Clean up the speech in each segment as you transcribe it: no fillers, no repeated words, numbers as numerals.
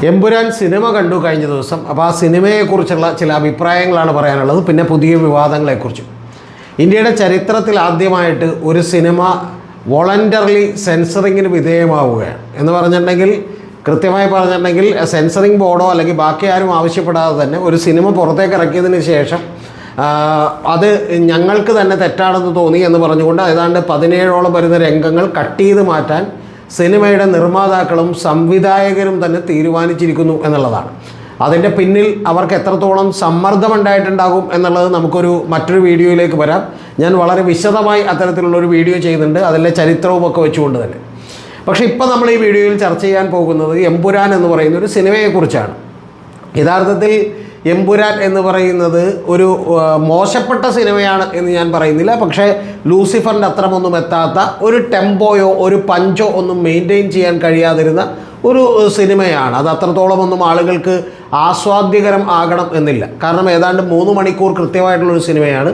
Empuraan cinema കണ്ടു കഴിഞ്ഞ ദിവസം. അപ്പോൾ ആ സിനിമയെക്കുറിച്ചുള്ള ചില അഭിപ്രായങ്ങളാണ് പറയാനുള്ളത്. പിന്നെ പുതിയ വിവാദങ്ങളെക്കുറിച്ചും. ഇന്ത്യയുടെ ചരിത്രത്തിൽ ആദ്യമായിട്ട് ഒരു സിനിമ വോളണ്ടറിലി സെൻസറിങ്ങിന് വിധേയമാവുകയാണ് എന്ന് പറഞ്ഞിട്ടുണ്ടെങ്കിൽ, കൃത്യമായി പറഞ്ഞിട്ടുണ്ടെങ്കിൽ സെൻസറിങ് ബോർഡോ അല്ലെങ്കിൽ ബാക്കി ആരും ആവശ്യപ്പെടാതെ തന്നെ ഒരു സിനിമ പുറത്തേക്ക് ഇറക്കിയതിന് ശേഷം അത് ഞങ്ങൾക്ക് തന്നെ തെറ്റാണെന്ന് തോന്നി എന്ന് പറഞ്ഞുകൊണ്ട് ഏതാണ്ട് 17ഓളം വരുന്ന രംഗങ്ങൾ കട്ട് ചെയ്ത് മാറ്റാൻ സിനിമയുടെ നിർമ്മാതാക്കളും സംവിധായകരും തന്നെ തീരുമാനിച്ചിരിക്കുന്നു എന്നുള്ളതാണ്. അതിൻ്റെ പിന്നിൽ അവർക്ക് എത്രത്തോളം സമ്മർദ്ദമുണ്ടായിട്ടുണ്ടാകും എന്നുള്ളത് മറ്റൊരു വീഡിയോയിലേക്ക് വരാം. ഞാൻ വളരെ വിശദമായി അത്തരത്തിലുള്ളൊരു വീഡിയോ ചെയ്യുന്നുണ്ട്, അതിലെ ചരിത്രവും ഒക്കെ വെച്ചുകൊണ്ട് തന്നെ. പക്ഷേ ഇപ്പോൾ നമ്മൾ ഈ വീഡിയോയിൽ ചർച്ച ചെയ്യാൻ പോകുന്നത് എമ്പുരാൻ എന്ന് പറയുന്ന ഒരു സിനിമയെക്കുറിച്ചാണ്. യഥാർത്ഥത്തിൽ എമ്പുരാൻ എന്ന് പറയുന്നത് ഒരു മോശപ്പെട്ട സിനിമയാണ് എന്ന് ഞാൻ പറയുന്നില്ല. പക്ഷേ ലൂസിഫറിൻ്റെ അത്രമൊന്നും എത്താത്ത, ഒരു ടെമ്പോയോ ഒരു പഞ്ചോ ഒന്നും മെയിൻറ്റെയിൻ ചെയ്യാൻ കഴിയാതിരുന്ന ഒരു സിനിമയാണ്. അത് അത്രത്തോളമൊന്നും ആളുകൾക്ക് ആസ്വാദ്യകരം ആകണം എന്നില്ല. കാരണം ഏതാണ്ട് 3 മണിക്കൂർ കൃത്യമായിട്ടുള്ളൊരു സിനിമയാണ്.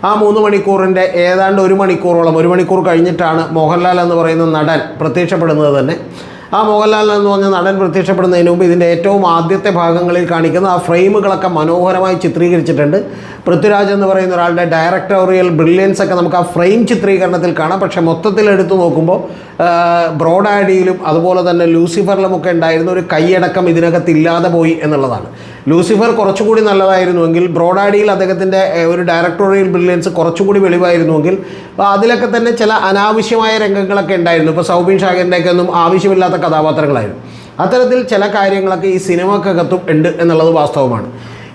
ആ 3 മണിക്കൂറിൻ്റെ ഏതാണ്ട് 1 മണിക്കൂർ കഴിഞ്ഞിട്ടാണ് മോഹൻലാൽ എന്ന് പറയുന്ന നടൻ പ്രത്യക്ഷപ്പെടുന്നത് തന്നെ. ആ മോഹൻലാൽ എന്ന് പറഞ്ഞ നടൻ പ്രത്യക്ഷപ്പെടുന്നതിന് മുമ്പ് ഇതിൻ്റെ ഏറ്റവും ആദ്യത്തെ ഭാഗങ്ങളിൽ കാണിക്കുന്ന ആ ഫ്രെയിമുകളൊക്കെ മനോഹരമായി ചിത്രീകരിച്ചിട്ടുണ്ട്. പൃഥ്വിരാജ് എന്ന് പറയുന്ന ഒരാളുടെ ഡയറക്ടോറിയൽ ബ്രില്യൻസ് ഒക്കെ നമുക്ക് ആ ഫ്രെയിം ചിത്രീകരണത്തിൽ കാണാം. പക്ഷേ മൊത്തത്തിൽ എടുത്തു നോക്കുമ്പോൾ ബ്രോഡ് ആഡിയിലും അതുപോലെ തന്നെ ലൂസിഫറിലുമൊക്കെ ഉണ്ടായിരുന്ന ഒരു കൈയടക്കം ഇതിനകത്ത് ഇല്ലാതെ പോയി എന്നുള്ളതാണ്. ലൂസിഫർ കുറച്ചുകൂടി നല്ലതായിരുന്നുവെങ്കിൽ, ബ്രോഡ് ആഡിയിൽ അദ്ദേഹത്തിൻ്റെ ഒരു ഡയറക്ടോറിയൽ ബ്രില്യൻസ് കുറച്ചുകൂടി വെളിവായിരുന്നുവെങ്കിൽ അതിലൊക്കെ തന്നെ ചില അനാവശ്യമായ രംഗങ്ങളൊക്കെ ഉണ്ടായിരുന്നു. ഇപ്പോൾ സൗബിൻ ഷാഹിറിൻ്റെയൊക്കെ ഒന്നും ആവശ്യമില്ലാത്ത കഥാപാത്രങ്ങളായിരുന്നു. അത്തരത്തിൽ ചില കാര്യങ്ങളൊക്കെ ഈ സിനിമക്കകത്തും ഉണ്ട് എന്നുള്ളത് വാസ്തവമാണ്.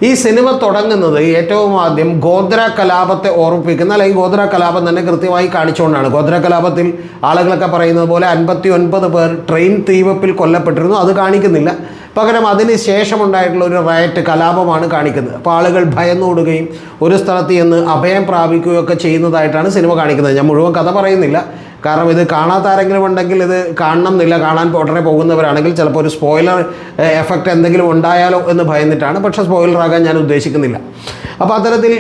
ഈ സിനിമ തുടങ്ങുന്നത് ഏറ്റവും ആദ്യം ഗോദ്ര കലാപത്തെ ഓർമ്മിപ്പിക്കുന്ന, അല്ലെങ്കിൽ ഗോദ്ര കലാപം തന്നെ കൃത്യമായി കാണിച്ചുകൊണ്ടാണ്. ഗോദ്ര കലാപത്തിൽ ആളുകളൊക്കെ പറയുന്നത് പോലെ 59 പേർ ട്രെയിൻ തീവെപ്പിൽ കൊല്ലപ്പെട്ടിരുന്നു. അത് കാണിക്കുന്നില്ല. പകരം അതിന് ശേഷമുണ്ടായിട്ടുള്ള ഒരു റയറ്റ് കലാപമാണ് കാണിക്കുന്നത്. അപ്പോൾ ആളുകൾ ഭയന്നോടുകയും ഒരു സ്ഥലത്ത് ചെന്ന് അഭയം പ്രാപിക്കുകയൊക്കെ ചെയ്യുന്നതായിട്ടാണ് സിനിമ കാണിക്കുന്നത്. ഞാൻ മുഴുവൻ കഥ പറയുന്നില്ല, കാരണം ഇത് കാണാത്ത ആരെങ്കിലും ഉണ്ടെങ്കിൽ ഇത് കാണണം എന്നില്ല. കാണാൻ ഉടനെ പോകുന്നവരാണെങ്കിൽ ചിലപ്പോൾ ഒരു സ്പോയിലർ എഫക്റ്റ് എന്തെങ്കിലും ഉണ്ടായാലോ എന്ന് ഭയന്നിട്ടാണ്. പക്ഷേ സ്പോയിലർ ആകാൻ ഞാൻ ഉദ്ദേശിക്കുന്നില്ല. അപ്പോൾ അത്തരത്തിൽ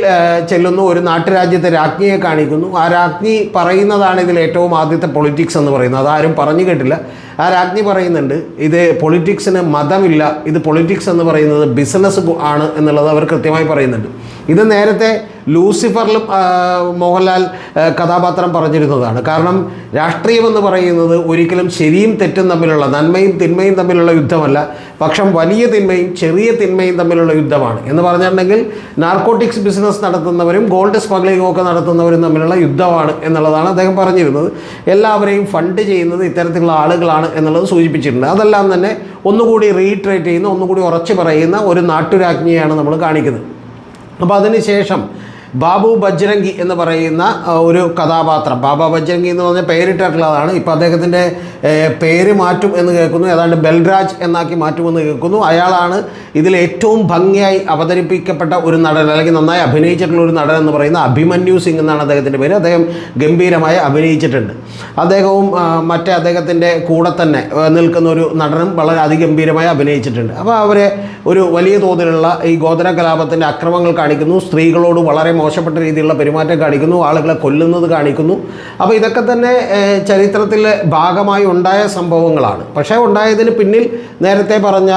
ചെല്ലുന്നു. ഒരു നാട്ടുരാജ്യത്തെ രാജ്ഞിയെ കാണിക്കുന്നു. ആ രാജ്ഞി പറയുന്നതാണ് ഇതിൽ ഏറ്റവും ആദ്യത്തെ പൊളിറ്റിക്സ് എന്ന് പറയുന്നത്. അതാരും പറഞ്ഞു കേട്ടില്ല. ആ രാജ്ഞി പറയുന്നുണ്ട്, ഇത് പൊളിറ്റിക്സിന് മതമില്ല, ഇത് പൊളിറ്റിക്സ് എന്ന് പറയുന്നത് ബിസിനസ് ആണ് എന്നുള്ളത് അവർ കൃത്യമായി പറയുന്നുണ്ട്. ഇത് നേരത്തെ ലൂസിഫറിലും മോഹൻലാൽ കഥാപാത്രം പറഞ്ഞിരുന്നതാണ്. കാരണം രാഷ്ട്രീയം എന്ന് പറയുന്നത് ഒരിക്കലും ശരിയും തെറ്റും തമ്മിലുള്ള, നന്മയും തിന്മയും തമ്മിലുള്ള യുദ്ധമല്ല, പക്ഷം വലിയ തിന്മയും ചെറിയ തിന്മയും തമ്മിലുള്ള യുദ്ധമാണ്. എന്ന് പറഞ്ഞിട്ടുണ്ടെങ്കിൽ നാർക്കോട്ടിക്സ് ബിസിനസ് നടത്തുന്നവരും ഗോൾഡ് സ്മഗ്ലിങ്ങും ഒക്കെ നടത്തുന്നവരും തമ്മിലുള്ള യുദ്ധമാണ് എന്നുള്ളതാണ് അദ്ദേഹം പറഞ്ഞിരുന്നത്. എല്ലാവരെയും ഫണ്ട് ചെയ്യുന്നത് ഇത്തരത്തിലുള്ള ആളുകളാണ് എന്നുള്ളത് സൂചിപ്പിച്ചിട്ടുണ്ട്. അതെല്ലാം തന്നെ ഒന്നുകൂടി റീട്രേറ്റ് ചെയ്യുന്ന, ഒന്നുകൂടി ഉറച്ചു പറയുന്ന ഒരു നാട്ടുരാജ്ഞിയാണ് നമ്മൾ കാണിക്കുന്നത്. അപ്പോൾ അതിനുശേഷം ബാബു ബജ്രംഗി എന്ന് പറയുന്ന ഒരു കഥാപാത്രം, ബാബ ബജ്രംഗി എന്ന് പറഞ്ഞ പേരിട്ടിട്ടുള്ളതാണ്. ഇപ്പോൾ അദ്ദേഹത്തിൻ്റെ പേര് മാറ്റും എന്ന് കേൾക്കുന്നു. ഏതാണ്ട് ബൽരാജ് എന്നാക്കി മാറ്റുമെന്ന് കേൾക്കുന്നു. അയാളാണ് ഇതിൽ ഏറ്റവും ഭംഗിയായി അവതരിപ്പിക്കപ്പെട്ട ഒരു നടൻ, അല്ലെങ്കിൽ നന്നായി അഭിനയിച്ചിട്ടുള്ള ഒരു നടൻ എന്ന് പറയുന്ന അഭിമന്യു സിംഗ് എന്നാണ് അദ്ദേഹത്തിൻ്റെ പേര്. അദ്ദേഹം ഗംഭീരമായി അഭിനയിച്ചിട്ടുണ്ട്. അദ്ദേഹവും അദ്ദേഹത്തിൻ്റെ കൂടെ തന്നെ നിൽക്കുന്ന ഒരു നടനും വളരെ അതിഗംഭീരമായി അഭിനയിച്ചിട്ടുണ്ട്. അപ്പോൾ അവരെ ഒരു വലിയ തോതിലുള്ള ഈ ഗോത്ര കലാപത്തിൻ്റെ അക്രമങ്ങൾ കാണിക്കുന്നു. സ്ത്രീകളോട് വളരെ മോശപ്പെട്ട രീതിയിലുള്ള പെരുമാറ്റം കാണിക്കുന്നു. ആളുകളെ കൊല്ലുന്നത് കാണിക്കുന്നു. അപ്പോൾ ഇതൊക്കെ തന്നെ ചരിത്രത്തിലെ ഭാഗമായി ഉണ്ടായ സംഭവങ്ങളാണ്. പക്ഷേ ഉണ്ടായതിന് പിന്നിൽ നേരത്തെ പറഞ്ഞ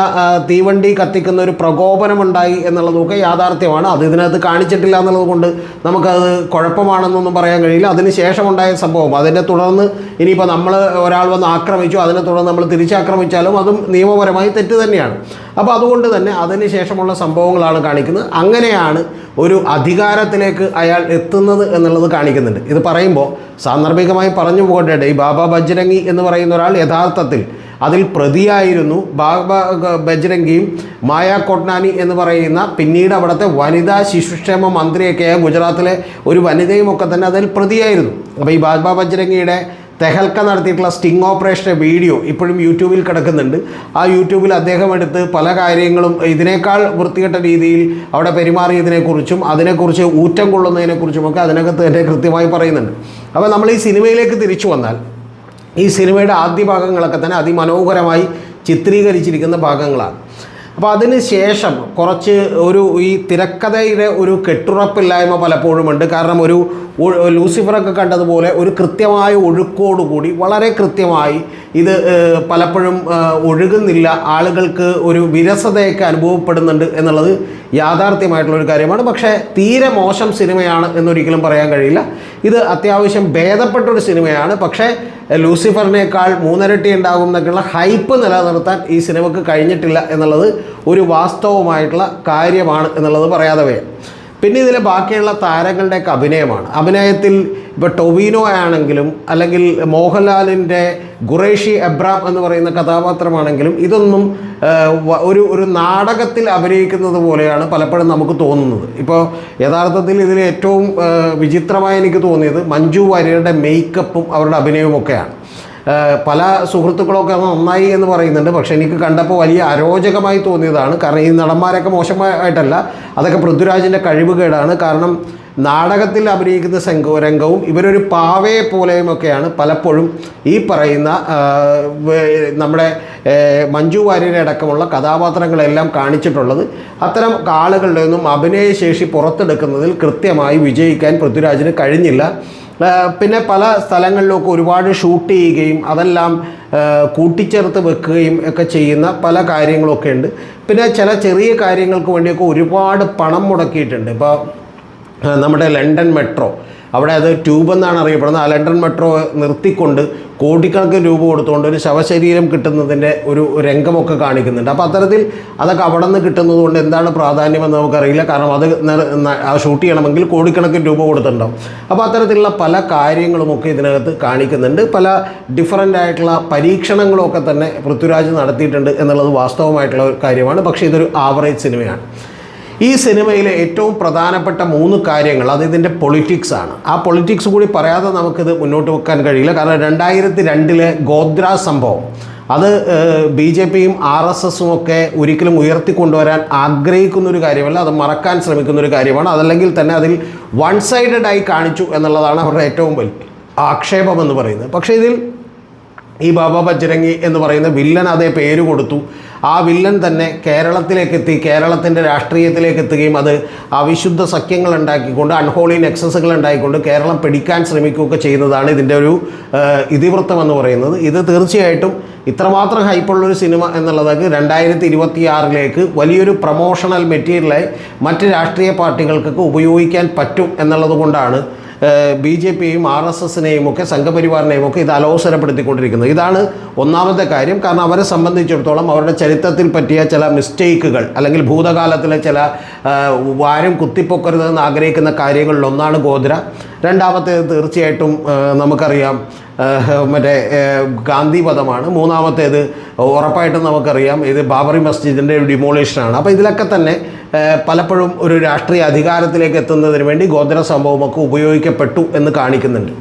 തീവണ്ടി കത്തിക്കുന്ന ഒരു പ്രകോപനമുണ്ടായി എന്നുള്ളതൊക്കെ യാഥാർത്ഥ്യമാണ്. അത് ഇതിനകത്ത് കാണിച്ചിട്ടില്ല എന്നുള്ളത് കൊണ്ട് നമുക്കത് കുഴപ്പമാണെന്നൊന്നും പറയാൻ കഴിയില്ല. അതിന് ശേഷമുണ്ടായ സംഭവം, അതിനെ തുടർന്ന് ഇനിയിപ്പോൾ ഒരാൾ വന്ന് ആക്രമിച്ചു, അതിനെ തുടർന്ന് നമ്മൾ തിരിച്ചാക്രമിച്ചാലും അതും നിയമപരമായി തെറ്റ് തന്നെയാണ്. അപ്പോൾ അതുകൊണ്ട് തന്നെ അതിന് ശേഷമുള്ള സംഭവങ്ങളാണ് കാണിക്കുന്നത്. അങ്ങനെയാണ് ഒരു അധികാരത്തിലേക്ക് അയാൾ എത്തുന്നത് എന്നുള്ളത് കാണിക്കുന്നുണ്ട്. ഇത് പറയുമ്പോൾ സാന്ദർഭികമായി പറഞ്ഞു പോകട്ടെ, ഈ ബാബ ബജ്രംഗി എന്ന് പറയുന്ന ഒരാൾ യഥാർത്ഥത്തിൽ അതിൽ പ്രതിയായിരുന്നു. ബാബ ബജ്രംഗിയും മായ കോട്നാനി എന്ന് പറയുന്ന പിന്നീട് അവിടുത്തെ വനിതാ ശിശുക്ഷേമ മന്ത്രിയൊക്കെയായ ഗുജറാത്തിലെ ഒരു വനിതയുമൊക്കെ തന്നെ അതിൽ പ്രതിയായിരുന്നു. അപ്പോൾ ഈ ബാബ ബജ്രംഗിയുടെ തെഹൽക്ക നടത്തിയിട്ടുള്ള സ്റ്റിംഗ് ഓപ്പറേഷൻ്റെ വീഡിയോ ഇപ്പോഴും യൂട്യൂബിൽ കിടക്കുന്നുണ്ട്. ആ യൂട്യൂബിൽ അദ്ദേഹം എടുത്ത് പല കാര്യങ്ങളും ഇതിനേക്കാൾ വൃത്തികെട്ട രീതിയിൽ അവിടെ പെരുമാറിയതിനെക്കുറിച്ചും അതിനെക്കുറിച്ച് ഊറ്റം കൊള്ളുന്നതിനെക്കുറിച്ചുമൊക്കെ അതിനകത്ത് തന്നെ കൃത്യമായി പറയുന്നുണ്ട്. അപ്പോൾ നമ്മൾ ഈ സിനിമയിലേക്ക് തിരിച്ചു വന്നാൽ, ഈ സിനിമയുടെ ആദ്യ ഭാഗങ്ങളൊക്കെ തന്നെ അതിമനോഹരമായി ചിത്രീകരിച്ചിരിക്കുന്ന ഭാഗങ്ങളാണ്. അപ്പോൾ അതിന് ശേഷം കുറച്ച് ഈ തിരക്കഥയുടെ ഒരു കെട്ടുറപ്പില്ലായ്മ പലപ്പോഴുമുണ്ട്. കാരണം ലൂസിഫറൊക്കെ കണ്ടതുപോലെ ഒരു കൃത്യമായ ഒഴുക്കോടുകൂടി വളരെ കൃത്യമായി ഇത് പലപ്പോഴും ഒഴുകുന്നില്ല, ആളുകൾക്ക് ഒരു വിരസതയൊക്കെ അനുഭവപ്പെടുന്നുണ്ട് എന്നുള്ളത് യാഥാർത്ഥ്യമായിട്ടുള്ളൊരു കാര്യമാണ്. പക്ഷേ തീരെ മോശം സിനിമയാണ് എന്നൊരിക്കലും പറയാൻ കഴിയില്ല. ഇത് അത്യാവശ്യം ഭേദപ്പെട്ടൊരു സിനിമയാണ്. പക്ഷേ ലൂസിഫറിനേക്കാൾ 3 ഇരട്ടി ഉണ്ടാകും എന്നൊക്കെയുള്ള ഹൈപ്പ് നിലനിർത്താൻ ഈ സിനിമയ്ക്ക് കഴിഞ്ഞിട്ടില്ല എന്നുള്ളത് ഒരു വാസ്തവമായിട്ടുള്ള കാര്യമാണ് എന്നുള്ളത് പറയാതെ വയ്യ. പിന്നെ ഇതിലെ ബാക്കിയുള്ള താരങ്ങളുടെയൊക്കെ അഭിനയത്തിൽ ഇപ്പോൾ ടൊവിനോ ആണെങ്കിലും അല്ലെങ്കിൽ മോഹൻലാലിൻ്റെ ഖുറേഷി എബ്രാം എന്ന് പറയുന്ന കഥാപാത്രമാണെങ്കിലും ഇതൊന്നും ഒരു നാടകത്തിൽ അഭിനയിക്കുന്നത് പോലെയാണ് പലപ്പോഴും നമുക്ക് തോന്നുന്നത്. ഇപ്പോൾ യഥാർത്ഥത്തിൽ ഇതിൽ ഏറ്റവും വിചിത്രമായി എനിക്ക് തോന്നിയത് മഞ്ജു വാര്യരുടെ മേക്കപ്പും അവരുടെ അഭിനയവും ഒക്കെയാണ്. പല സുഹൃത്തുക്കളൊക്കെ നന്നായി എന്ന് പറയുന്നുണ്ട്. പക്ഷേ എനിക്ക് കണ്ടപ്പോൾ വലിയ അരോചകമായി തോന്നിയതാണ്. കാരണം ഈ നടന്മാരൊക്കെ മോശമായിട്ടല്ല, അതൊക്കെ പൃഥ്വിരാജിൻ്റെ കഴിവുകേടാണ്. കാരണം നാടകത്തിൽ അഭിനയിക്കുന്ന രംഗവും ഇവരൊരു പാവയെ പോലെയുമൊക്കെയാണ് പലപ്പോഴും ഈ പറയുന്ന നമ്മുടെ മഞ്ജു വാര്യരെ അടക്കമുള്ള കഥാപാത്രങ്ങളെല്ലാം കാണിച്ചിട്ടുള്ളത്. അത്തരം ആളുകളുടെ ഒന്നും അഭിനയശേഷി പുറത്തെടുക്കുന്നതിൽ കൃത്യമായി വിജയിക്കാൻ പൃഥ്വിരാജിന് കഴിഞ്ഞില്ല. പിന്നെ പല സ്ഥലങ്ങളിലൊക്കെ ഒരുപാട് ഷൂട്ട് ചെയ്യുകയും അതെല്ലാം കൂട്ടിച്ചേർത്ത് വെക്കുകയും ഒക്കെ ചെയ്യുന്ന പല കാര്യങ്ങളൊക്കെ ഉണ്ട്. പിന്നെ ചില ചെറിയ കാര്യങ്ങൾക്ക് വേണ്ടിയൊക്കെ ഒരുപാട് പണം മുടക്കിയിട്ടുണ്ട്. ഇപ്പോൾ നമ്മുടെ ലണ്ടൻ മെട്രോ, അവിടെ അത് ട്യൂബ് എന്നാണ് അറിയപ്പെടുന്നത്. ആ ലണ്ടൻ മെട്രോ നിർത്തിക്കൊണ്ട് കോടിക്കണക്കിന് രൂപ കൊടുത്തുകൊണ്ട് ഒരു ശവശരീരം കിട്ടുന്നതിൻ്റെ ഒരു രംഗമൊക്കെ കാണിക്കുന്നുണ്ട്. അപ്പോൾ അത്തരത്തിൽ അതൊക്കെ അവിടെ നിന്ന് കിട്ടുന്നത് കൊണ്ട് എന്താണ് പ്രാധാന്യമെന്ന് നമുക്കറിയില്ല. കാരണം അത് ഷൂട്ട് ചെയ്യണമെങ്കിൽ കോടിക്കണക്കിന് രൂപ കൊടുത്തിട്ടുണ്ടാവും. അപ്പോൾ അത്തരത്തിലുള്ള പല കാര്യങ്ങളുമൊക്കെ ഇതിനകത്ത് കാണിക്കുന്നുണ്ട്. പല ഡിഫറൻ്റ് ആയിട്ടുള്ള പരീക്ഷണങ്ങളൊക്കെ തന്നെ പൃഥ്വിരാജ് നടത്തിയിട്ടുണ്ട് എന്നുള്ളത് വാസ്തവമായിട്ടുള്ള ഒരു കാര്യമാണ്. പക്ഷേ ഇതൊരു ആവറേജ് സിനിമയാണ്. ഈ സിനിമയിലെ ഏറ്റവും പ്രധാനപ്പെട്ട 3 കാര്യങ്ങൾ അത് ഇതിൻ്റെ പൊളിറ്റിക്സാണ്. ആ പൊളിറ്റിക്സ് കൂടി പറയാതെ നമുക്കിത് മുന്നോട്ട് വെക്കാൻ കഴിയില്ല. കാരണം 2002 ഗോദ്ര സംഭവം അത് BJPയും RSSും ഒക്കെ ഒരിക്കലും ഉയർത്തിക്കൊണ്ടുവരാൻ ആഗ്രഹിക്കുന്നൊരു കാര്യമല്ല, അത് മറക്കാൻ ശ്രമിക്കുന്നൊരു കാര്യമാണ്. അതല്ലെങ്കിൽ തന്നെ അതിൽ വൺ സൈഡഡായി കാണിച്ചു എന്നുള്ളതാണ് അവരുടെ ഏറ്റവും വലിയ ആക്ഷേപമെന്ന് പറയുന്നത്. പക്ഷേ ഇതിൽ ഈ ബാബ ബജ്രംഗി എന്ന് പറയുന്ന വില്ലൻ അതേ പേര് കൊടുത്തു. ആ വില്ലൻ തന്നെ കേരളത്തിലേക്ക് എത്തി, കേരളത്തിൻ്റെ രാഷ്ട്രീയത്തിലേക്ക് എത്തുകയും അത് അവിശുദ്ധ സഖ്യങ്ങൾ ഉണ്ടാക്കിക്കൊണ്ട് അൺഹോളി നെക്സസുകൾ ഉണ്ടാക്കിക്കൊണ്ട് കേരളം പിടിക്കാൻ ശ്രമിക്കുകയൊക്കെ ചെയ്യുന്നതാണ് ഇതിൻ്റെ ഒരു ഇതിവൃത്തം എന്ന് പറയുന്നത്. ഇത് തീർച്ചയായിട്ടും ഇത്രമാത്രം ഹൈപ്പുള്ളൊരു സിനിമ എന്നുള്ളതൊക്കെ 2026 വലിയൊരു പ്രൊമോഷണൽ മെറ്റീരിയലായി മറ്റ് രാഷ്ട്രീയ പാർട്ടികൾക്കൊക്കെ ഉപയോഗിക്കാൻ പറ്റും എന്നുള്ളത് കൊണ്ടാണ് BJPയും RSSനെയും ഒക്കെ സംഘപരിവാറിനെയും ഒക്കെ ഇത് അലോസരപ്പെടുത്തിക്കൊണ്ടിരിക്കുന്നത്. ഇതാണ് ഒന്നാമത്തെ കാര്യം. കാരണം അവരെ സംബന്ധിച്ചിടത്തോളം അവരുടെ ചരിത്രത്തിൽ പറ്റിയ ചില മിസ്റ്റേക്കുകൾ അല്ലെങ്കിൽ ഭൂതകാലത്തിലെ ചില വാരം കുത്തിപ്പൊക്കരുതെന്ന് ആഗ്രഹിക്കുന്ന കാര്യങ്ങളിലൊന്നാണ് ഗോദ്ര. രണ്ടാമത്തേത് തീർച്ചയായിട്ടും നമുക്കറിയാം ഗാന്ധി വധമാണ്. മൂന്നാമത്തേത് ഉറപ്പായിട്ടും നമുക്കറിയാം ഇത് ബാബറി മസ്ജിദിൻ്റെ ഒരു ഡിമോളിഷനാണ്. അപ്പോൾ ഇതിലൊക്കെ തന്നെ പലപ്പോഴും ഒരു രാഷ്ട്രീയ അധികാരത്തിലേക്ക് എത്തുന്നതിന് വേണ്ടി ഗോദ്ര സംഭവമൊക്കെ ഉപയോഗിക്കപ്പെട്ടു എന്ന് കാണിക്കുന്നുണ്ട്.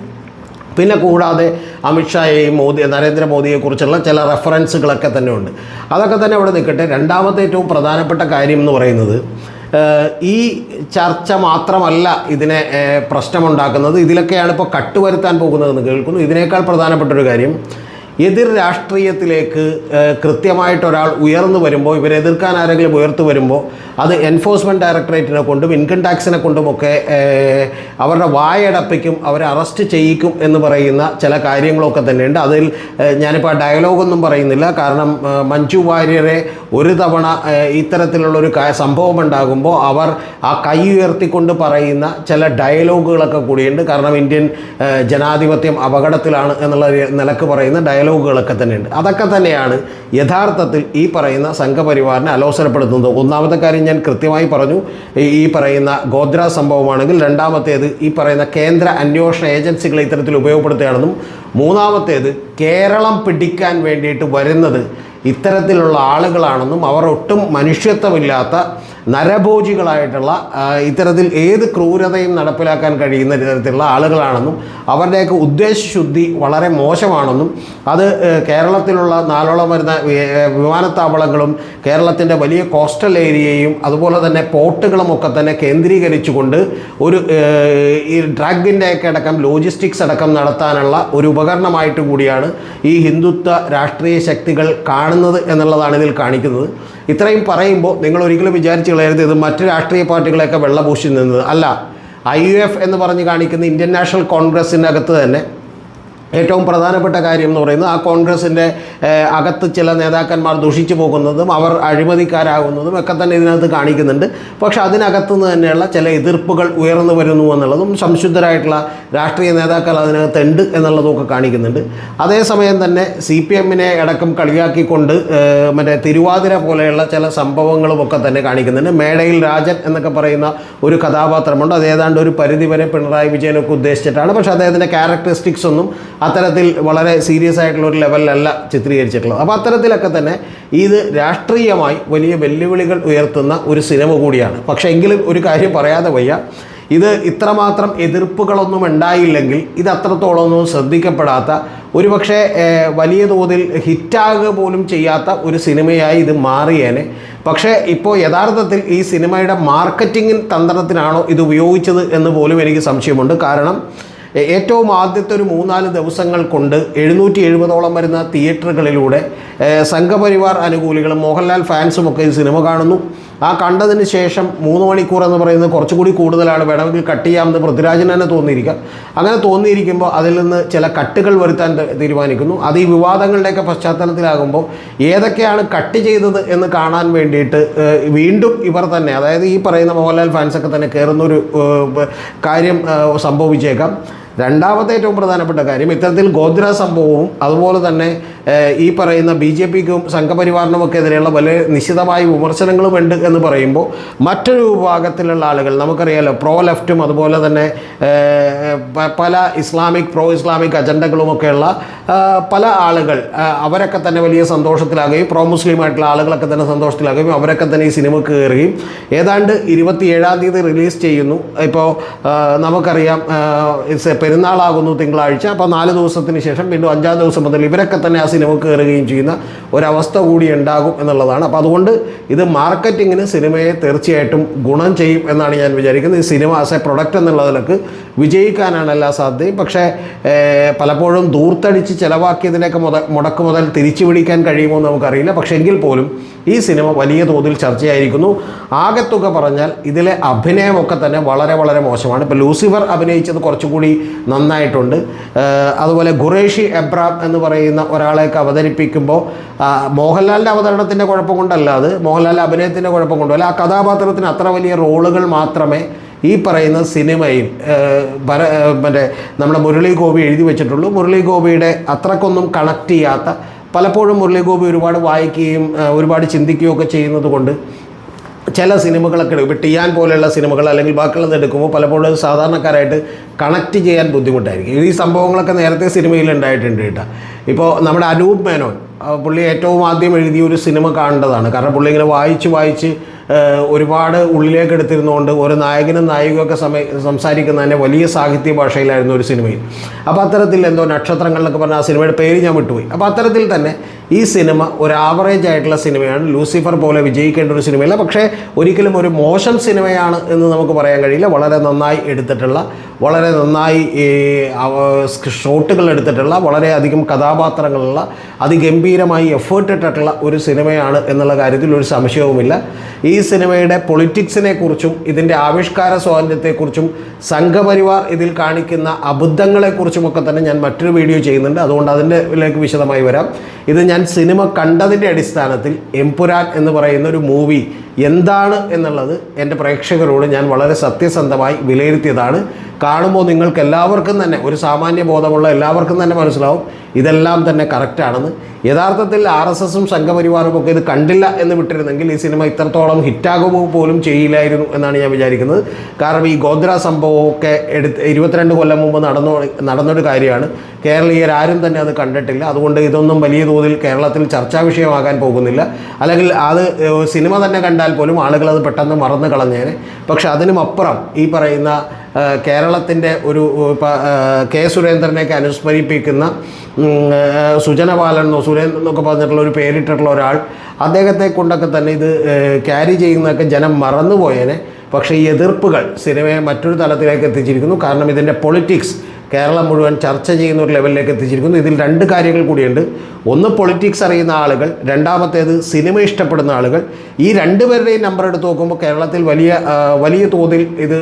പിന്നെ കൂടാതെ അമിത്ഷായെയും നരേന്ദ്രമോദിയെക്കുറിച്ചുള്ള ചില റെഫറൻസുകളൊക്കെ തന്നെ ഉണ്ട്. അതൊക്കെ തന്നെ അവിടെ നിൽക്കട്ടെ. രണ്ടാമത്തെ ഏറ്റവും പ്രധാനപ്പെട്ട കാര്യം എന്ന് പറയുന്നത് ഈ ചർച്ച മാത്രമല്ല ഇതിനെ പ്രശ്നമുണ്ടാക്കുന്നത്. ഇതിലൊക്കെയാണ് ഇപ്പോൾ കട്ടുവരുത്താൻ പോകുന്നതെന്ന് കേൾക്കുന്നു. ഇതിനേക്കാൾ പ്രധാനപ്പെട്ടൊരു കാര്യം, എതിർ രാഷ്ട്രീയത്തിലേക്ക് കൃത്യമായിട്ടൊരാൾ ഉയർന്നു വരുമ്പോൾ, ഇവരെതിർക്കാൻ ആരെങ്കിലും ഉയർത്തു വരുമ്പോൾ അത് എൻഫോഴ്സ്മെൻറ്റ് ഡയറക്ടറേറ്റിനെ കൊണ്ടും ഇൻകം ടാക്സിനെ കൊണ്ടുമൊക്കെ അവരുടെ വായടപ്പിക്കും, അവരെ അറസ്റ്റ് ചെയ്യിക്കും എന്ന് പറയുന്ന ചില കാര്യങ്ങളൊക്കെ തന്നെയുണ്ട്. അതിൽ ഞാനിപ്പോൾ ആ ഡയലോഗൊന്നും പറയുന്നില്ല. കാരണം മഞ്ജു വാര്യരെ ഒരു തവണ ഇത്തരത്തിലുള്ളൊരു സംഭവം ഉണ്ടാകുമ്പോൾ അവർ ആ കൈ ഉയർത്തിക്കൊണ്ട് പറയുന്ന ചില ഡയലോഗുകളൊക്കെ കൂടിയുണ്ട്. കാരണം ഇന്ത്യൻ ജനാധിപത്യം അപകടത്തിലാണ് എന്നുള്ള നിലക്ക് പറയുന്ന ഡയലോഗുകളൊക്കെ തന്നെയുണ്ട്. അതൊക്കെ തന്നെയാണ് യഥാർത്ഥത്തിൽ ഈ പറയുന്ന സംഘപരിവാറിനെ അലോസരപ്പെടുത്തുന്നത്. ഒന്നാമത്തെ കാര്യം ഞാൻ കൃത്യമായി പറഞ്ഞു, ഈ പറയുന്ന ഗോദ്ര സംഭവമാണെങ്കിൽ. രണ്ടാമത്തേത് ഈ പറയുന്ന കേന്ദ്ര അന്വേഷണ ഏജൻസികളെ ഇത്തരത്തിൽ ഉപയോഗപ്പെടുത്തുകയാണെന്നും. മൂന്നാമത്തേത് കേരളം പിടിക്കാൻ വേണ്ടിയിട്ട് വരുന്നത് ഇത്തരത്തിലുള്ള ആളുകളാണെന്നും അവർ ഒട്ടും മനുഷ്യത്വമില്ലാത്ത നരഭോജികളായിട്ടുള്ള ഇത്തരത്തിൽ ഏത് ക്രൂരതയും നടപ്പിലാക്കാൻ കഴിയുന്ന തരത്തിലുള്ള ആളുകളാണെന്നും അവരുടെയൊക്കെ ഉദ്ദേശശുദ്ധി വളരെ മോശമാണെന്നും അത് കേരളത്തിലുള്ള 4ഓളം വരുന്ന വിമാനത്താവളങ്ങളും കേരളത്തിൻ്റെ വലിയ കോസ്റ്റൽ ഏരിയയും അതുപോലെ തന്നെ പോർട്ടുകളും ഒക്കെ തന്നെ കേന്ദ്രീകരിച്ചുകൊണ്ട് ഒരു ഈ ഡ്രഗിൻ്റെയൊക്കെ അടക്കം ലോജിസ്റ്റിക്സ് അടക്കം നടത്താനുള്ള ഒരു ഉപകരണമായിട്ട് കൂടിയാണ് ഈ ഹിന്ദുത്വ രാഷ്ട്രീയ ശക്തികൾ കാണുന്നത് എന്നുള്ളതാണ് ഇതിൽ കാണിക്കുന്നത്. ഇത്രയും പറയുമ്പോൾ നിങ്ങൾ ഒരിക്കലും വിചാരിച്ച് കളയരുത് ഇത് മറ്റ് രാഷ്ട്രീയ പാർട്ടികളെയൊക്കെ വെള്ളപൂശി നിന്നത് അല്ല. IUF എന്ന് പറഞ്ഞ് കാണിക്കുന്ന ഇന്ത്യൻ നാഷണൽ കോൺഗ്രസിൻ്റെ അകത്ത് തന്നെ ഏറ്റവും പ്രധാനപ്പെട്ട കാര്യം എന്ന് പറയുന്നത് ആ കോൺഗ്രസിൻ്റെ അകത്ത് ചില നേതാക്കന്മാർ ദുഷിച്ചു പോകുന്നതും അവർ അഴിമതിക്കാരാകുന്നതും ഒക്കെ തന്നെ ഇതിനകത്ത് കാണിക്കുന്നുണ്ട്. പക്ഷെ അതിനകത്തുനിന്ന് തന്നെയുള്ള ചില എതിർപ്പുകൾ ഉയർന്നു വരുന്നു എന്നുള്ളതും സംശുദ്ധരായിട്ടുള്ള രാഷ്ട്രീയ നേതാക്കൾ അതിനകത്തുണ്ട് എന്നുള്ളതൊക്കെ കാണിക്കുന്നുണ്ട്. അതേസമയം തന്നെ CPM-നെ അടക്കം കളിയാക്കിക്കൊണ്ട് മറ്റേ തിരുവാതിര പോലെയുള്ള ചില സംഭവങ്ങളുമൊക്കെ തന്നെ കാണിക്കുന്നുണ്ട്. മേടയിൽ രാജൻ എന്നൊക്കെ പറയുന്ന ഒരു കഥാപാത്രമുണ്ട്. അത് ഏതാണ്ട് ഒരു പരിധിവരെ പിണറായി വിജയനൊക്കെ ഉദ്ദേശിച്ചിട്ടാണ്. പക്ഷേ അദ്ദേഹത്തിൻ്റെ ക്യാരക്ടറിസ്റ്റിക്സ് ഒന്നും അത്തരത്തിൽ വളരെ സീരിയസ് ആയിട്ടുള്ള ഒരു ലെവലിലല്ല ചിത്രീകരിച്ചിട്ടുള്ളത്. അപ്പോൾ അത്തരത്തിലൊക്കെ തന്നെ ഇത് രാഷ്ട്രീയമായി വലിയ വെല്ലുവിളികൾ ഉയർത്തുന്ന ഒരു സിനിമ കൂടിയാണ്. പക്ഷേ എങ്കിലും ഒരു കാര്യം പറയാതെ വയ്യ, ഇത് ഇത്രമാത്രം എതിർപ്പുകളൊന്നും ഉണ്ടായില്ലെങ്കിൽ ഇത് അത്രത്തോളമൊന്നും ശ്രദ്ധിക്കപ്പെടാത്ത ഒരുപക്ഷെ വലിയ തോതിൽ ഹിറ്റാകുക പോലും ചെയ്യാത്ത ഒരു സിനിമയായി ഇത് മാറിയേനെ. പക്ഷേ ഇപ്പോൾ യഥാർത്ഥത്തിൽ ഈ സിനിമയുടെ മാർക്കറ്റിംഗ് തന്ത്രത്തിനാണോ ഇത് ഉപയോഗിച്ചത് എന്ന് പോലും എനിക്ക് സംശയമുണ്ട്. കാരണം ഏറ്റവും ആദ്യത്തെ ഒരു 3-4 ദിവസങ്ങൾ കൊണ്ട് 770ഓളം വരുന്ന തിയേറ്ററുകളിലൂടെ സംഘപരിവാർ അനുകൂലികളും മോഹൻലാൽ ഫാൻസുമൊക്കെ ഈ സിനിമ കാണുന്നു. ആ കണ്ടതിന് ശേഷം 3 മണിക്കൂർ എന്ന് പറയുന്നത് കുറച്ചുകൂടി കൂടുതലാണ്, വേണമെങ്കിൽ കട്ട് ചെയ്യാമെന്ന് പൃഥ്വിരാജിന് തന്നെ തോന്നിയിരിക്കാം. അങ്ങനെ തോന്നിയിരിക്കുമ്പോൾ അതിൽ നിന്ന് ചില കട്ടുകൾ വരുത്താൻ തീരുമാനിക്കുന്നു. അത് ഈ വിവാദങ്ങളുടെയൊക്കെ പശ്ചാത്തലത്തിലാകുമ്പോൾ ഏതൊക്കെയാണ് കട്ട് ചെയ്തത് എന്ന് കാണാൻ വേണ്ടിയിട്ട് വീണ്ടും ഇവർ തന്നെ, അതായത് ഈ പറയുന്ന മോഹൻലാൽ ഫാൻസൊക്കെ തന്നെ കയറുന്നൊരു കാര്യം സംഭവിച്ചേക്കാം. രണ്ടാമത്തെ ഏറ്റവും പ്രധാനപ്പെട്ട കാര്യം, ഇത്തരത്തിൽ ഗോദ്ര സംഭവവും അതുപോലെ തന്നെ ഈ പറയുന്ന BJPക്കും സംഘപരിവാറിനുമൊക്കെ എതിരെയുള്ള വലിയ നിശ്ചിതമായ വിമർശനങ്ങളുമുണ്ട് എന്ന് പറയുമ്പോൾ മറ്റൊരു വിഭാഗത്തിലുള്ള ആളുകൾ, നമുക്കറിയാലോ പ്രോ ലെഫ്റ്റും അതുപോലെ തന്നെ പല പ്രോ ഇസ്ലാമിക് അജണ്ടകളുമൊക്കെയുള്ള പല ആളുകൾ അവരൊക്കെ തന്നെ വലിയ സന്തോഷത്തിലാകുകയും പ്രോ മുസ്ലിം ആയിട്ടുള്ള ആളുകളൊക്കെ തന്നെ സന്തോഷത്തിലാകുകയും അവരൊക്കെ തന്നെ ഈ സിനിമ കയറുകയും ഏതാണ്ട് 27-ാം തീയതി റിലീസ് ചെയ്യുന്നു. ഇപ്പോൾ നമുക്കറിയാം പെരുന്നാളാകുന്നു തിങ്കളാഴ്ച. അപ്പോൾ 4 ദിവസത്തിന് ശേഷം വീണ്ടും 5-ാം ദിവസം മുതൽ ഇവരൊക്കെ തന്നെ ആ സിനിമ കയറുകയും ചെയ്യുന്ന ഒരവസ്ഥ കൂടി ഉണ്ടാകും എന്നുള്ളതാണ്. അപ്പോൾ അതുകൊണ്ട് ഇത് മാർക്കറ്റിങ്ങിന് സിനിമയെ തീർച്ചയായിട്ടും ഗുണം ചെയ്യും എന്നാണ് ഞാൻ വിചാരിക്കുന്നത്. ഈ സിനിമ ആസ് എ പ്രൊഡക്റ്റ് എന്നുള്ളതിലേക്ക് വിജയിക്കാനാണ് എല്ലാ സാധ്യതയും. പക്ഷേ പലപ്പോഴും ദൂർത്തടിച്ച് ചിലവാക്കിയതിനൊക്കെ മുടക്ക് മുതൽ തിരിച്ചു പിടിക്കാൻ കഴിയുമോ എന്ന് നമുക്കറിയില്ല. പക്ഷേ എങ്കിൽ പോലും ഈ സിനിമ വലിയ തോതിൽ ചർച്ചയായിരിക്കുന്നു. ആകെത്തുക പറഞ്ഞാൽ ഇതിലെ അഭിനയമൊക്കെ തന്നെ വളരെ വളരെ മോശമാണ്. ഇപ്പോൾ ലൂസിഫർ അഭിനയിച്ചത് കുറച്ചുകൂടി നന്നായിട്ടുണ്ട്. അതുപോലെ ഖുറേഷി എബ്രാം എന്ന് പറയുന്ന ഒരാളെയൊക്കെ അവതരിപ്പിക്കുമ്പോൾ മോഹൻലാലിൻ്റെ അവതരണത്തിൻ്റെ കുഴപ്പം കൊണ്ടല്ല, അത് മോഹൻലാലിൻ്റെ അഭിനയത്തിൻ്റെ കുഴപ്പം കൊണ്ടല്ല, ആ കഥാപാത്രത്തിന് അത്ര വലിയ റോളുകൾ മാത്രമേ ഈ പറയുന്ന സിനിമയിൽ മറ്റേ നമ്മുടെ മുരളി ഗോപി എഴുതി വെച്ചിട്ടുള്ളൂ. മുരളി ഗോപിയുടെ അത്രക്കൊന്നും കണക്ട് ചെയ്യാത്ത, പലപ്പോഴും മുരളി ഗോപി ഒരുപാട് വായിക്കുകയും ഒരുപാട് ചിന്തിക്കുകയും ഒക്കെ ചെയ്യുന്നത് കൊണ്ട് ചില സിനിമകളൊക്കെ ഇപ്പോൾ ടിയാൻ പോലെയുള്ള സിനിമകൾ അല്ലെങ്കിൽ ബാക്കിയുള്ളത് എടുക്കുമ്പോൾ പലപ്പോഴും സാധാരണക്കാരായിട്ട് കണക്ട് ചെയ്യാൻ ബുദ്ധിമുട്ടായിരിക്കും. ഈ സംഭവങ്ങളൊക്കെ നേരത്തെ സിനിമയിൽ ഉണ്ടായിട്ടുണ്ട് കേട്ടോ. ഇപ്പോൾ നമ്മുടെ അനൂപ് മേനോൻ, പുള്ളി ഏറ്റവും ആദ്യം എഴുതിയ ഒരു സിനിമ കാണേണ്ടതാണ്. കാരണം പുള്ളി ഇങ്ങനെ വായിച്ച് ഒരുപാട് ഉള്ളിലേക്ക് എടുത്തിരുന്നുകൊണ്ട് ഒരു നായകനും നായികയൊക്കെ സംസാരിക്കുന്നതിൻ്റെ വലിയ സാഹിത്യ ഭാഷയിലായിരുന്നു ഒരു സിനിമയിൽ. അപ്പോൾ അത്തരത്തിൽ എന്തോ നക്ഷത്രങ്ങളിലൊക്കെ പറഞ്ഞ ആ സിനിമയുടെ പേര് ഞാൻ വിട്ടുപോയി. അപ്പോൾ അത്തരത്തിൽ തന്നെ ഈ സിനിമ ഒരു ആവറേജ് ആയിട്ടുള്ള സിനിമയാണ്. ലൂസിഫർ പോലെ വിജയിക്കേണ്ട ഒരു സിനിമയല്ല. പക്ഷേ ഒരിക്കലും ഒരു മോശം സിനിമയാണ് എന്ന് നമുക്ക് പറയാൻ കഴിയില്ല. വളരെ നന്നായി എടുത്തിട്ടുള്ള, വളരെ നന്നായി ഷോട്ടുകൾ എടുത്തിട്ടുള്ള, വളരെയധികം കഥാപാത്രങ്ങളുള്ള, അതിഗംഭീരമായി എഫേർട്ട് ഇട്ടിട്ടുള്ള ഒരു സിനിമയാണ് എന്നുള്ള കാര്യത്തിൽ ഒരു സംശയവുമില്ല. ഈ സിനിമയുടെ പൊളിറ്റിക്സിനെ കുറിച്ചും ഇതിൻ്റെ ആവിഷ്കാര സ്വാതന്ത്ര്യത്തെക്കുറിച്ചും സംഘപരിവാർ ഇതിൽ കാണിക്കുന്ന അബദ്ധങ്ങളെക്കുറിച്ചുമൊക്കെ തന്നെ ഞാൻ മറ്റൊരു വീഡിയോ ചെയ്യുന്നുണ്ട്. അതുകൊണ്ട് അതിലേക്ക് വിശദമായി വരാം. ഇത് ഞാൻ സിനിമ കണ്ടതിൻ്റെ അടിസ്ഥാനത്തിൽ എമ്പുരാൻ എന്ന് പറയുന്ന ഒരു മൂവി എന്താണ് എന്നുള്ളത് എൻ്റെ പ്രേക്ഷകരോട് ഞാൻ വളരെ സത്യസന്ധമായി വിലയിരുത്തിയതാണ്. കാണുമ്പോൾ നിങ്ങൾക്ക് എല്ലാവർക്കും തന്നെ, ഒരു സാമാന്യ ബോധമുള്ള എല്ലാവർക്കും തന്നെ മനസ്സിലാവും ഇതെല്ലാം തന്നെ കറക്റ്റാണെന്ന്. യഥാർത്ഥത്തിൽ RSSും സംഘപരിവാറും ഒക്കെ ഇത് കണ്ടില്ല എന്ന് വിട്ടിരുന്നെങ്കിൽ ഈ സിനിമ ഇത്രത്തോളം ഹിറ്റാകുമോ പോലും ചെയ്യില്ലായിരുന്നു എന്നാണ് ഞാൻ വിചാരിക്കുന്നത്. കാരണം ഈ ഗോദ്ര സംഭവമൊക്കെ 22 കൊല്ലം മുമ്പ് നടന്നൊരു കാര്യമാണ്. കേരളീയരാരും തന്നെ അത് കണ്ടിട്ടില്ല. അതുകൊണ്ട് ഇതൊന്നും വലിയ തോതിൽ കേരളത്തിൽ ചർച്ചാ വിഷയമാകാൻ പോകുന്നില്ല. അല്ലെങ്കിൽ അത് സിനിമ തന്നെ കണ്ട കണ്ടാൽ പോലും ആളുകൾ അത് പെട്ടെന്ന് മറന്നു കളഞ്ഞേനെ. പക്ഷെ അതിനുമപ്പുറം ഈ പറയുന്ന കേരളത്തിൻ്റെ ഒരു കെ സുരേന്ദ്രനെയൊക്കെ അനുസ്മരിപ്പിക്കുന്ന സുജന ബാലൻ സുരേന്ദ്രൻ എന്നൊക്കെ പറഞ്ഞിട്ടുള്ള ഒരു പേരിട്ടിട്ടുള്ള ഒരാൾ, അദ്ദേഹത്തെ കൊണ്ടൊക്കെ തന്നെ ഇത് ക്യാരി ചെയ്യുന്നതൊക്കെ ജനം മറന്നുപോയേനെ. പക്ഷേ ഈ എതിർപ്പുകൾ സിനിമയെ മറ്റൊരു തലത്തിലേക്ക് എത്തിച്ചിരിക്കുന്നു. കാരണം ഇതിൻ്റെ പൊളിറ്റിക്സ് കേരളം മുഴുവൻ ചർച്ച ചെയ്യുന്ന ഒരു ലെവലിലേക്ക് എത്തിച്ചിരിക്കുന്നു. ഇതിൽ രണ്ട് കാര്യങ്ങൾ കൂടിയുണ്ട്. ഒന്ന്, പൊളിറ്റിക്സ് അറിയുന്ന ആളുകൾ, രണ്ടാമത്തേത് സിനിമ ഇഷ്ടപ്പെടുന്ന ആളുകൾ. ഈ രണ്ടുപേരുടെയും നമ്പർ എടുത്ത് നോക്കുമ്പോൾ കേരളത്തിൽ വലിയ തോതിൽ ഇത്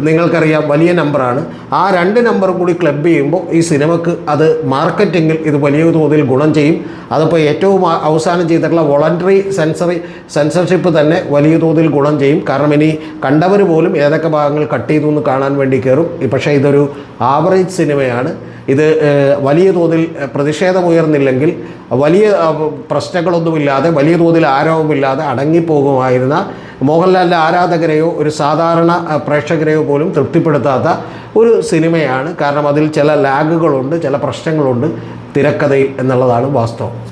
നിങ്ങൾക്കറിയാം വലിയ നമ്പറാണ്. ആ രണ്ട് നമ്പറും കൂടി ക്ലബ് ചെയ്യുമ്പോൾ ഈ സിനിമക്ക് അത് മാർക്കറ്റിങ്ങിൽ ഇത് വലിയ തോതിൽ ഗുണം ചെയ്യും. അതിപ്പോൾ ഏറ്റവും അവസാനം ചെയ്തിട്ടുള്ള വോളണ്ടറി സെൻസർഷിപ്പ് തന്നെ വലിയ തോതിൽ ഗുണം ചെയ്യും. കാരണം ഇനി കണ്ടവർ പോലും ഏതൊക്കെ ഭാഗങ്ങൾ കട്ട് ചെയ്തു എന്ന് കാണാൻ വേണ്ടി കയറും. പക്ഷേ ഇതൊരു ആവറേജ് സിനിമയാണ്. ഇത് വലിയ തോതിൽ പ്രതിഷേധമുയർന്നില്ലെങ്കിൽ വലിയ പ്രശ്നങ്ങളൊന്നുമില്ലാതെ വലിയ തോതിൽ ആരോപമില്ലാതെ അടങ്ങിപ്പോകുമായിരുന്ന മോഹൻലാലിൻ്റെ ആരാധകരെയോ ഒരു സാധാരണ പ്രേക്ഷകരെയോ പോലും തൃപ്തിപ്പെടുത്താത്ത ഒരു സിനിമയാണ്. കാരണം അതിൽ ചില ലാഗുകളുണ്ട്, ചില പ്രശ്നങ്ങളുണ്ട് തിരക്കഥയിൽ എന്നുള്ളതാണ് വാസ്തവം.